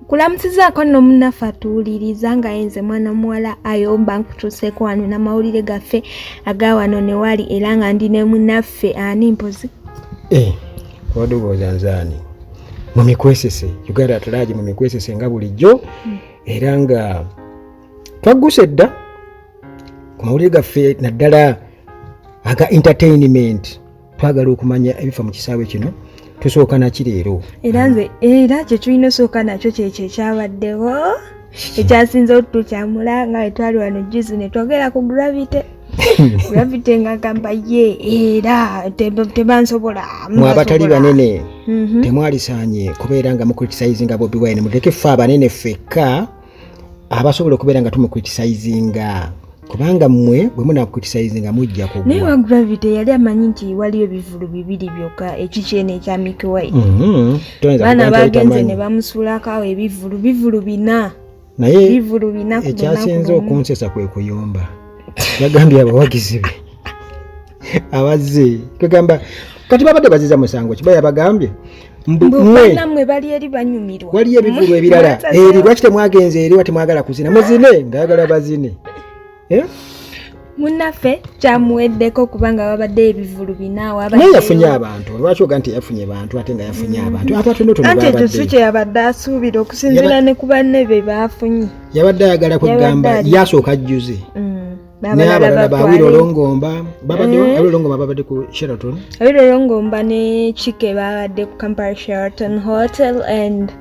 kulamusizaako nno munnaffe atuwuliriza nga yenze mwana muwala Ayomba nkutuuseeko wano n'amawulire gaffe aga wano ne wali era nga ndi ne munnaffe ani mpozi wadobooza nzaani mu mikwesese Uganda At-Large mu mikwesese nga bulijjo era nga twagguse dda ku mawulire gaffe naddala aga entertainment twagala okumanya ebifa mu kisaawe kino tusooka naki leero era kye tulina osooka nakyo kyekyo ekyabaddewo ekyasinze otutukyamula nga wetwali wano juzi ne twogera ku Gravity nga gamba ye era tebansobola mu abatali banene temwalisaanye kubeera nga mucriticizinga Bobi Wine muteke ffe abanene ffekka abasobola okubeera nga tumucriticizinga kubanga mmwe bwe munakucriticizinga mujja kugwa naye wa Gravity yali amanyi nti waliyo bivulu bibiri byokka ekikyene ekya Mickey Wine baana bagenze ne bamusuulako awo bivulu bina naye ekyasinze okunsesa kwe kuyomba yagambye abawagizi be abazze kugamba kati babadde baziza musango kiba yabagambye mmwe bali eri banyumirwa waliyo ebivulu ebirala eri lwaki temwagenze eri wati mwagala kuzina muzine ngayagala bazine munnaffe kyamuweddeko kubanga babadde ebivulu binaawo naye yafunye abantu lwaki oga nti yafunye abantu ate nga yafunye abantu anti ekyo si kye yabadde asuubira okusinziira ne ku banne be baafunye yabadde ayagala kwegamba yasooka ajjuze naye abalala Awilo Longomba babadde ku Sheraton Awilo Longomba ne Chike babadde ku Kampala Sheraton Hotel and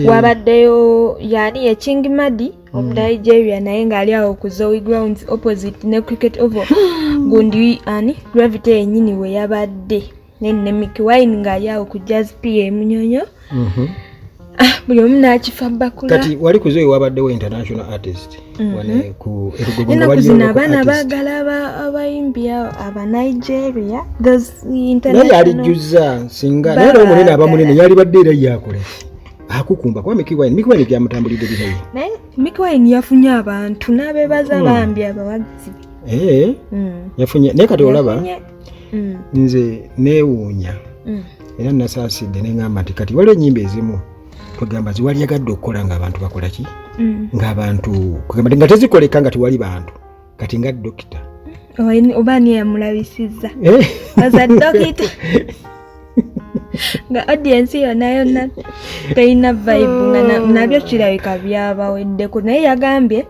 wabaddeyo yani ye King Madi of Nigeria naye ng'ali awo ku Zoe Grounds opposite ne Cricket Oval gundi ani Gravity yennyini we yabadde ne Mickey Wine ng'ali awo ku Jazz PA Munyonyo buli omu n'akifa bakula kati wali ku Zoe wabaddewo international artist wane ku erugogongo waliyo abaana baagala abayimbi aba Nigeria naye alijjuza singa naye omunene abamunene yali badde era yakole akukumba kwa Mickey Wine byamutambulidde binaye naye Mickey Wine yafunye abantu n'abeebaza bambi abawagizi yafunye naye kati olaba nze neewuunya era nasaasidde neŋŋamba nti kati waliwo ennyimba ezimu tugamba ziwali yagadde okukola ng'abantu bakola ki ng'abantu kugamba nga tezikoleka nga tewali bantu kati nga dokita oba ani yamulabisizza aza dokita nga audience yonna teyina vibe nga nabyo kirabika byabaweddeko naye yagambye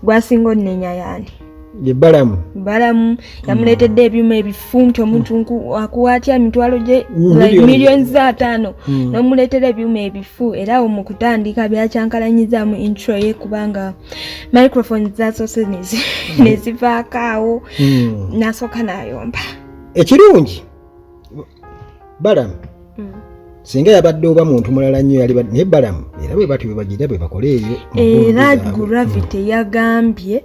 gwasinga onnenya yaani ye Balamu yamuleetedde ebyuma ebifu nti omuntu akuwaatya emitwalo gye miliyoni za 5 n'omuleetera ebyuma ebifu era mu kutandika byakyankalanyiza mu intro ye kubanga microphone zasoose nezivaako awo n'asooka n'ayomba ekirungi Balamu singa yabadde oba muntu mulala nnyo yali naye Balamu era bwe batyo bebagira bwe bakole eyo era Gravity yagambye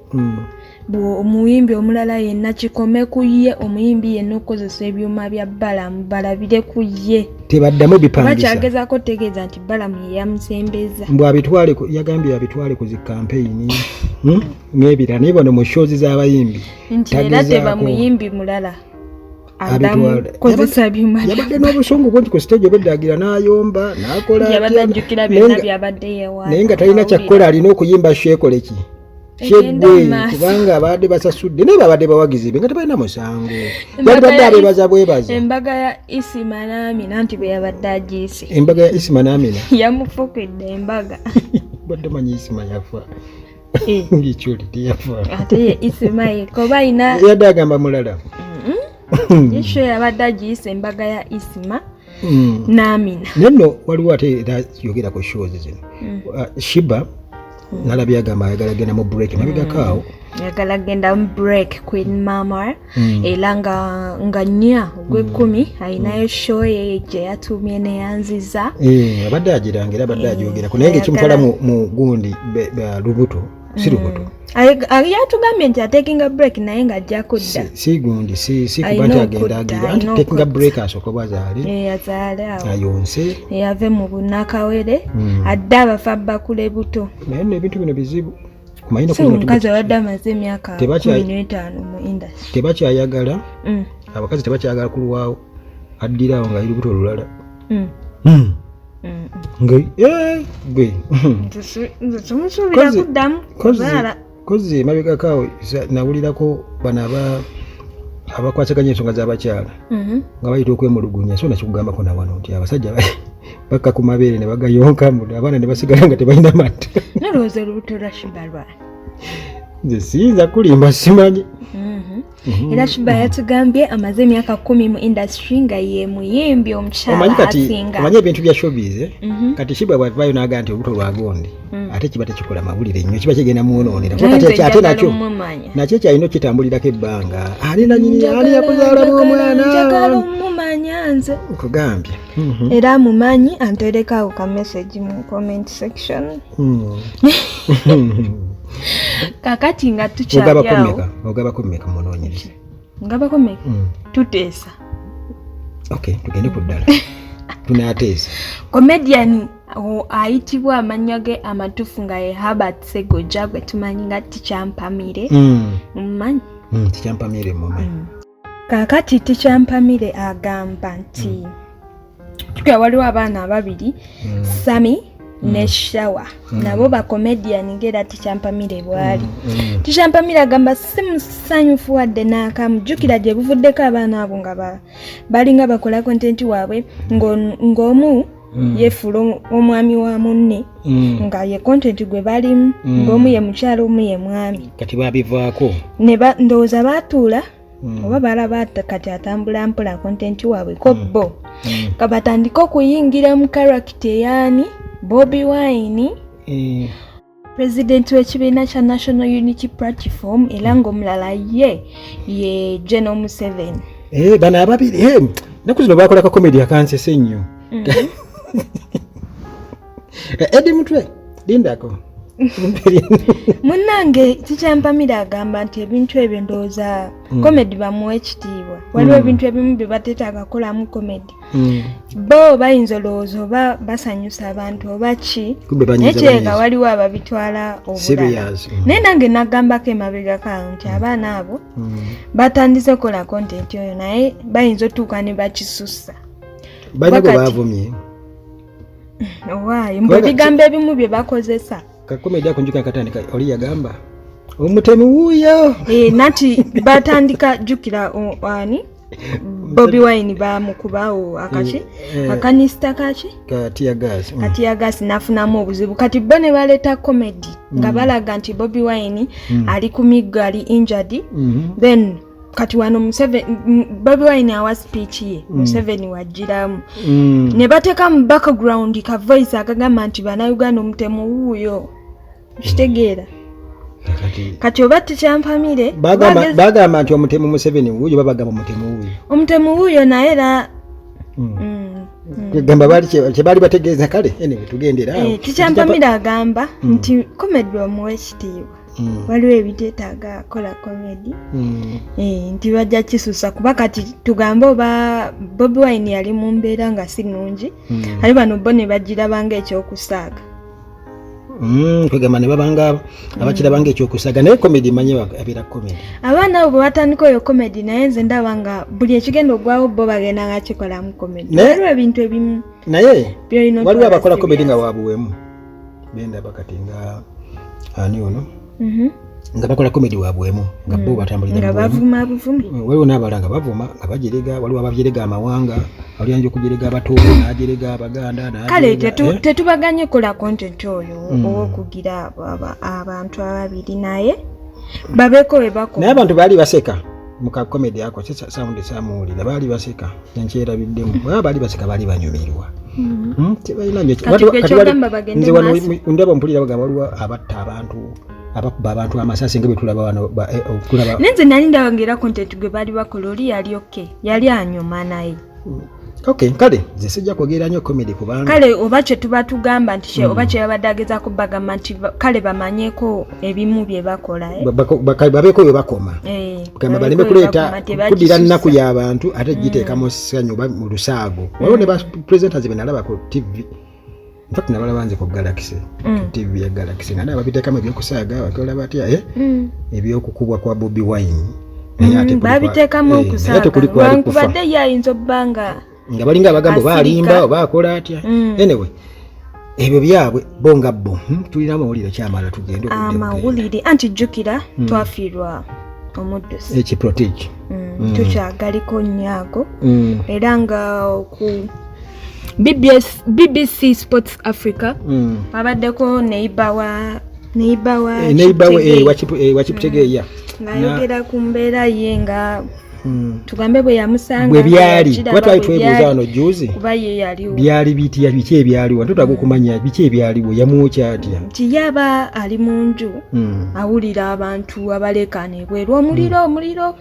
omuyimbi omulala yenna kikome ku ye omuyimbi yenna okukozesa ebyuma bya Balamu balabire ku ye tebaddamu bipangisa bakyagezaako tegeeza nti Balamu ye yamusembeza mbw abitwale yagambye abitwale ku zi campaign n'ebirala naye bano mu shows z'abayimbi nti era teba muyimbi mulala adamu kozesa byuma yabadde n'obusungu bungi ku stage obeddagira n'ayomba n'akola yabadde ajjukira byonna byabadde yewa naye nga talina kyakkola alina okuyimba sheekole ki kyegwe kubanga abadde basasudde naye babadde bawagizi be nga tebalina musango yabadde abeebaza bwebaza embaga ya Isima n'Amina nti bwe yabadde agiise embaga ya Isima n'Amina yamufukedde embaga badde manyi Isima yafa ngikyuli teyafa ate ye Isima ye koba ina yadde agamba mulala yesho yabadde agiise embaga ya Isima n'Amina nenno waliwo ate era yogera ku shows zino Shiba nalabye agamba ayagala genda mu break mabigakaawo yagala genda mu break Queen Mama era nga nnya ogw'ekkumi alinayo show ye gye yatumye neyanziza abadde agiranga era abadde agyogerako naye ng'ekimutwala mu gundi lubuto si lubuto yatugambye nti atekinga break naye ng'ajjako dda si gundi si kuba nti agenda agira anti tekinga break asooka bwazaale azaale awo ayonse yave mu bunakawere adde abafa bakule buto naye nno ebintu bino bizibu omukazi abadde amaze emyaka 15 mu industry tebakyayagala abakazi tebakyayagala kulwawo addirawo nga lubuto olulala gwe nze tumusuubira kuddamu kozi mabegakaawo nawulirako bano abakwasaganya ensonga z'abakyala nga bayita okwemulugunya so nakikugambako nawano nti abasajja bakka ku mabeere ne bagayonka abaana ne basigala nga tebalina matta nalowooza olubuto lwa Shiba nze siyinza kulimba simanyi era Shiba yatugambye amaze emyaka 10 mu industry nga ye muyimbi omukyala asinga omanyi ebintu bya showbiz kati Shiba bwavayo n'agaa nti olubuto lwa gondi ate kiba tekikola mawulire nnyo kiba kigenda muwonoonera ate nakyo kyalina okitambulirako ebbanga ali nanyini ali yakuzaala n'omwana njagala omumanya nze nkugambye era mumanyi anterekawo ka message mu comment section kakati nga tukyalyawo ogabako mmeka munoonyereze ngabako mmeka tuteesa tugende ku ddala tunaateesa comedian ayitibwa amannya ge amatufu nga ye Herbert Sseggojja gwe tumanyi nga Tikyampamire mumanyi Tikyampamire mumanyi kakati Tikyampamire agamba nti tukya waliwo abaana ababiri Sami ne Shawa nabo ba comedian ngera Tikyampamire bwali Tikyampamire agamba simusanyufu wadde n'akamu jjukira gye buvuddeko abaana abo nga balinga bakola content waabwe ng'omu yefulo omwami wa munne nga ye content gwe balimu ng'omu ye mukyala omu ye mwami kati babivaako ndowooza baatuula oba balaba kati atambula mpola content waabwe ko bo kabatandika okuyingira mu character yaani Bobi Wine president w'ekibiina kya National Unity Platform era ng'omulala ye General Museveni bano ababiri naku zino bakolako comedy akansese nnyo Edi Mutwe lindako munnange Tikyampamire agamba nti ebintu ebyo ndowooza comedy bamuwa ekitiibwa waliwo ebintu ebimu bye bateetaaga kukolamu comedy bo bayinza olowooza oba basanyusa abantu oba ki nekyega waliwo ababitwala obulala naye nange nagambako emabegakaawo nti abaana abo batandise okukola content oyo naye bayinza otuuka ne bakisussa balina gwe baavumye owaayo mbwe ebigambo ebimu bye bakozesa kakomedi ako njuka katandika oli yagamba omutemu wuuyo nati batandika jukira ani Bobi Wine bamukubaawo akachi akanisita kachi katia gas nafunamu obuzibu kati bo ne baleta comedy nga balaga nti Bobi Wine ali ku miggo ali injured then kati wano Bobi Wine awa speech ye Museveni wajjiramu ne bateka mu background ka voice akagamba nti bannayuganda omutemu wuuyo kitegeera kati oba Tikyampamire bagamba nti omutemu Museveni wuuyo babagamba omutemu wuuyo naye era gamba kyebali bategeeza kale tugendera Tikyampamire agamba nti comedy omuwa ekitiibwa waliwo ebiteetaaga kola comedy nti bajja kisusa kuba kati tugambe oba Bobi Wine yali mu mbeera nga si nnungi ali bano bo ne bagirabanga ekyokusaaga kwegamba ne babanga abakirabanga ekyokusaaga naye comedy manyi abeera comedy abaana abo batandika oyo comedy naye nze ndaba nga buli ekigenda ogwawo bo bagenda nga kikolamu comedy waliwo ebintu ebimu naye waliwo abakola comedy nga wabuwemu bendaba kati nga ani ono nga bakola comedy wabuwemu nga bo batambulira nga bavuma buvumi waliwo n'abalala nga bavuma nga bagirega waliwo abajerega amawanga waliwo kujerega abatuubu n'ajerega abaganda kale tetubaganye kola content oyo owokugira abantu ababiri naye babeko webakola naye abantu baali baseka muka comedy ako sound samuwulira baali baseka nkyerabiddemu baba baali baseka baali banyumirwa nze wano ndaba mpulira bagamba waliwo abatta abantu abakuba abantu amasasi nga betulaba wano okulaba nenze nali ndabangera content gwe bali bakola oli yali yali anyuma naye kale nze sijja kwogera nnyo comedy kubanga kale oba kye tuba tugamba nti oba kye babadde agezaako bagamba nti kale bamanyeeko ebimu bye bakola babeeko bye bakoma kama baleme kuleeta kuddira nnaku y'abantu ate giteekamu ssanyu oba mu lusaago waliwo ne ba presenters be nalaba ku TV in fact nabalaba nze ku Galaxy TV ya Galaxy nga nabo babiteekamu ebyokusaaga bakola batya ebyokukubwa kwa Bobi Wine babiteekamu okusaaga kubadde yayinza obbanga nga balinga abagambo balimba oba akola atya anyway ebyo byabwe bonga bo tulina amawulire kyamala tugende amawulire anti jjukira twafiirwa omuddusi ekiprotege tukyagaliko nnyo era nga ku BBC Sports Africa abaddeko neighbor wa Kiptegeya ng'ayogera ku mbeera ye nga tugambe bwe yamusanga bwe byali twali twebuuza wano juzi kuba ye yaliwo byali biki ebyaliwo tutagwa kumanya biki ebyaliwo yamwokya atya nti yaba ali mu nju awulira abantu abalekana ebweru omuliro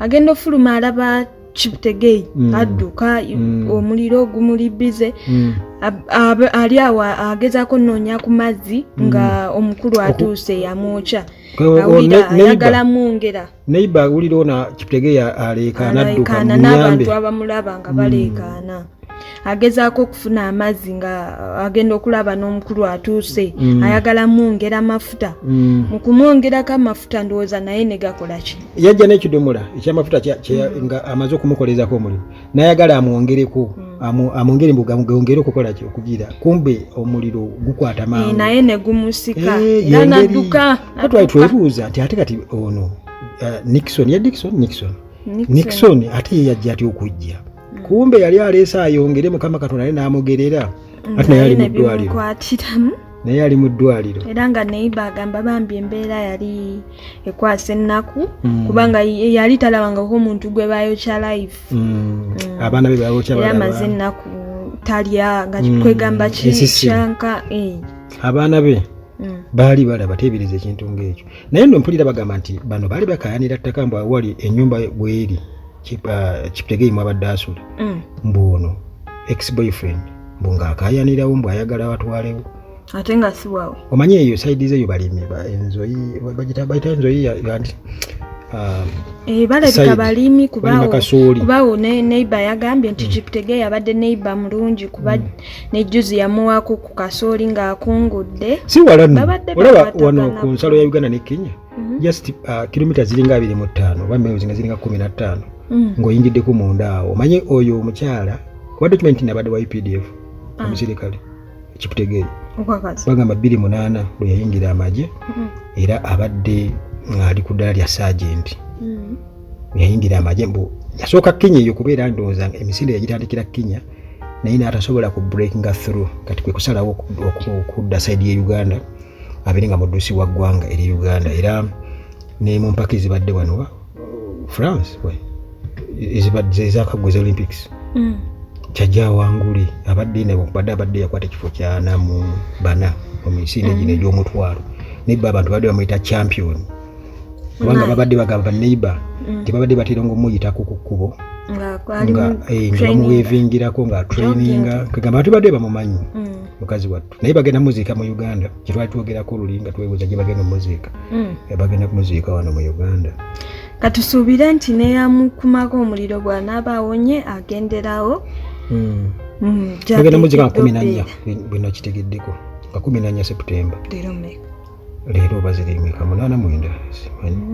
agenda ofuluma alaba Kiptegeyi adduka omuliro gumuli bize ali awo agezaako nnoonya ku mazzi nga omukulu atuuse yamwokya awulira ayagala mwongera neighbor awulira ona Kiptegeyi aleekaana adduka n'abantu abamulaba nga baleekaana agezaako okufuna amazzi nga agenda okulaba n'omukulu atuuse ayagala mwongera amafuta mu kumwongerako amafuta ndowooza naye ne gakola ki yajja n'ekidomola ekyamafuta nga amaze okumukolezaako omulimu n'ayagala amwongereko amwongere mugongere okukola ki okugira kumbe omuliro gukwata mangu naye ne gumusika era n'adduka twali twebuuza nti ate kati ono Nixon ate yajja atya okujja kumbe yali aleese ayongere Mukama Katonda naye n'amugerera ate naye ali mu ddwaliro era nga neighbor agamba bambi embeera yali ekwasa ennaku kubanga yali talabangako omuntu gwe bayokya live abaana be bayokya era amaze ennaku talya nga kwegamba kyanka abaana be baali balaba teebereza ekintu ng'ekyo naye nno mpulira bagamba nti bano baali bakayanira ttaka mbu awali ennyumba bweri Kiptegeyi mwabadde asula mbu ono ex-boyfriend mbu ng'akayanirawo mbu ayagala batwalewo ate nga si wawe omanyi eyo saidi zeyo balimi enzoyi bayita enzoyi anti balabika balimi kubaawo neighbor yagambye nti Kiptegeyi abadde neighbor mulungi kuba nejjuzi yamuwaako ku kasooli ng'akungudde si wala olaba wano ku nsalo ya Uganda ne Kenya just kilomita ziringa 25 oba miles nga ziringa 15 ng'oyingiddeko munda awo omanyi oyo omukyala kuba document nabadde wa UPDF omusirikale Kiptegeyi bagamba 28 lwe yayingira amagye era abadde ng'ali ku ddala lya sergeant yayingira amagye mbu yasooka Kenya eyo kubeera ndowooza emisinde yagitandikira Kenya naye n'atasobola ku breakinga through kati kwe kusalawo okudda side ye Uganda abeere nga muddusi wa ggwanga eri Uganda era ne mu mpaka ezibadde wano France ezakaggweza Olympics kyajja wangule abadde yakwata ekifo kya 4 mu misinde gino egy'omutwalo neighbor abantu badde bamuyita champion kubanga babadde bagamba neighbor tebabadde batera ng'omuyitako ku kkubo nga bamuweevingirako nga traininga kagamba abantu badde bamumanyi mukazi wattu naye bagenda muziika mu Uganda kyetwali twogerako olulinga twebuuza gye bagenda muziika bagenda kumuziika wano mu Uganda katusuubire nti neyamukumako omuliro bw'anaaba awonye agenderawo bagenda muziika nga 14 bwena kitegeddeko nga 14 Septemba leero bazirimika 89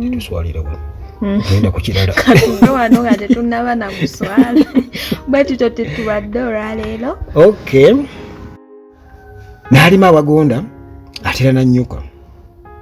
tetuswalira wano genda ku kirala wano nga tetunnaba na muswala bwe tutyo tetubadde olwaleero n'alima awagonda atera nannyuka